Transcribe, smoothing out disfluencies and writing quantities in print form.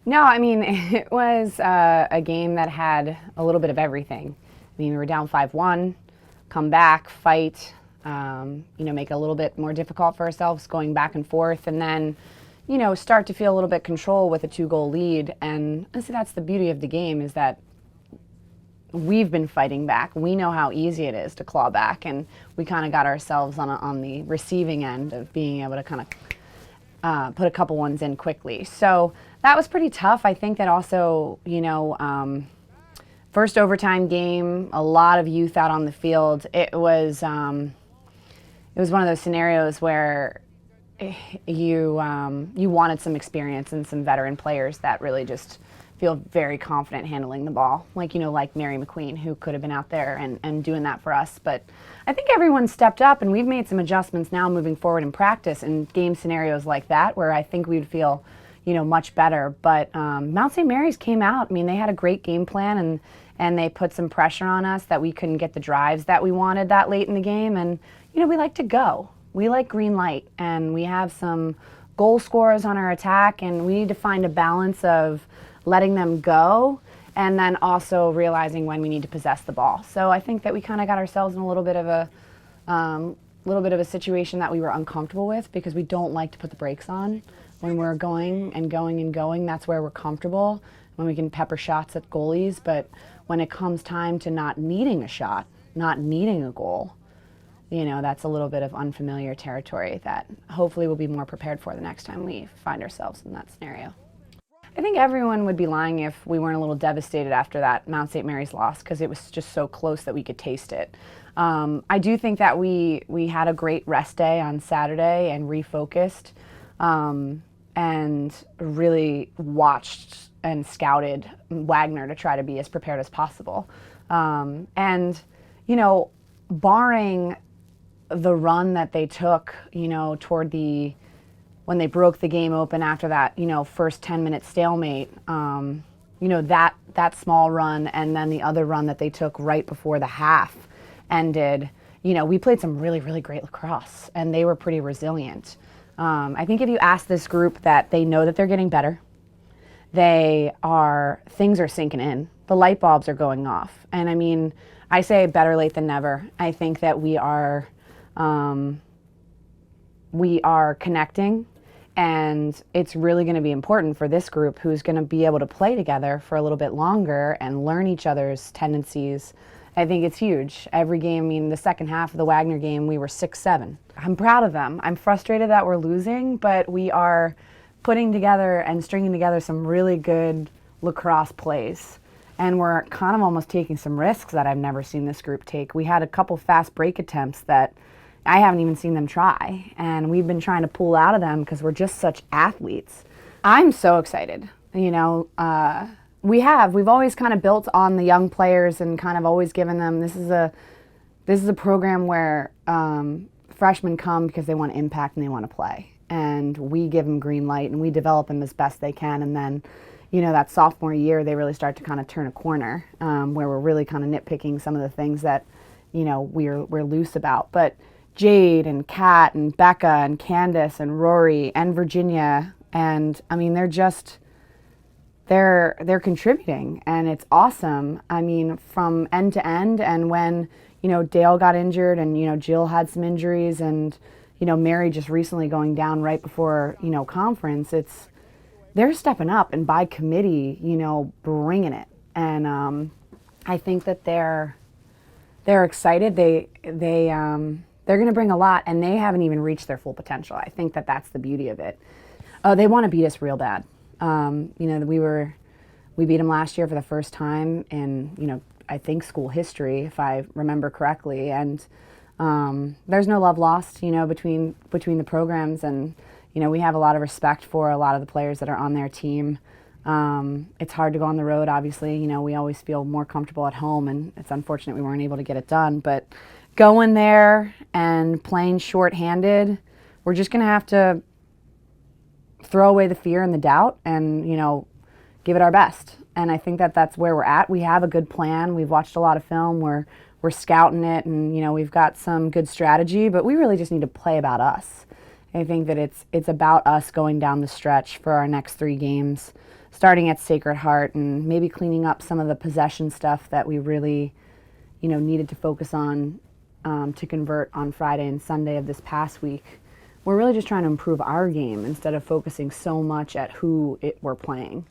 No, I mean, it was a game that had a little bit of everything. I mean, we were down 5-1, come back, fight, make it a little bit more difficult for ourselves going back and forth, and then, start to feel a little bit control with a 2-goal lead. And honestly, that's the beauty of the game, is that we've been fighting back. We know how easy it is to claw back, and we kind of got ourselves on the receiving end of being able to kind of put a couple ones in quickly. So that was pretty tough. I think that also, first overtime game, a lot of youth out on the field. It was one of those scenarios where you wanted some experience and some veteran players that really just feel very confident handling the ball, like Mary McQueen, who could have been out there and doing that for us. But I think everyone stepped up, and we've made some adjustments now moving forward in practice in game scenarios like that, where I think we'd feel, much better. But Mount St. Mary's came out. I mean, they had a great game plan, and they put some pressure on us that we couldn't get the drives that we wanted that late in the game. And, we like to go. We like green light, and we have some goal scorers on our attack, and we need to find a balance of letting them go and then also realizing when we need to possess the ball. So I think that we kind of got ourselves in a little bit of a situation that we were uncomfortable with, because we don't like to put the brakes on when we're going and going and going. That's where we're comfortable, when we can pepper shots at goalies. But when it comes time to not needing a shot, not needing a goal, that's a little bit of unfamiliar territory that hopefully we'll be more prepared for the next time we find ourselves in that scenario. I think everyone would be lying if we weren't a little devastated after that Mount St. Mary's loss, because it was just so close that we could taste it. I do think that we had a great rest day on Saturday and refocused, and really watched and scouted Wagner to try to be as prepared as possible. Barring the run that they took, toward when they broke the game open after that, first 10-minute stalemate, that small run, and then the other run that they took right before the half ended, we played some really, really great lacrosse, and they were pretty resilient. I think if you ask this group, that they know that they're getting better, things are sinking in, the light bulbs are going off. And I mean, I say better late than never. I think that we are connecting. And it's really going to be important for this group, who's going to be able to play together for a little bit longer and learn each other's tendencies. I think it's huge. Every game, I mean, the second half of the Wagner game, we were 6-7. I'm proud of them. I'm frustrated that we're losing, but we are putting together and stringing together some really good lacrosse plays. And we're kind of almost taking some risks that I've never seen this group take. We had a couple fast break attempts that I haven't even seen them try, and we've been trying to pull out of them because we're just such athletes. I'm so excited. We've always kind of built on the young players and kind of always given them, this is a program where freshmen come because they want to impact and they want to play, and we give them green light and we develop them as best they can. And then that sophomore year, they really start to kind of turn a corner, where we're really kind of nitpicking some of the things that we're loose about. But Jade and Kat and Becca and Candace and Rory and Virginia, and I mean, they're contributing, and it's awesome. I mean, from end to end. And when Dale got injured, and Jill had some injuries, and Mary just recently going down right before conference, they're stepping up and by committee, bringing it. And I think that they're excited. They're going to bring a lot, and they haven't even reached their full potential. I think that that's the beauty of it. They want to beat us real bad. We beat them last year for the first time in, I think, school history, if I remember correctly. And there's no love lost, between the programs. And, we have a lot of respect for a lot of the players that are on their team. It's hard to go on the road, obviously. We always feel more comfortable at home, and it's unfortunate we weren't able to get it done. But going there and playing shorthanded, we're just going to have to throw away the fear and the doubt and, give it our best. And I think that that's where we're at. We have a good plan. We've watched a lot of film. We're scouting it, and, we've got some good strategy, but we really just need to play about us. I think that it's about us going down the stretch for our next 3 games, starting at Sacred Heart and maybe cleaning up some of the possession stuff that we really, needed to focus on to convert on Friday and Sunday of this past week. We're really just trying to improve our game instead of focusing so much at who we're playing.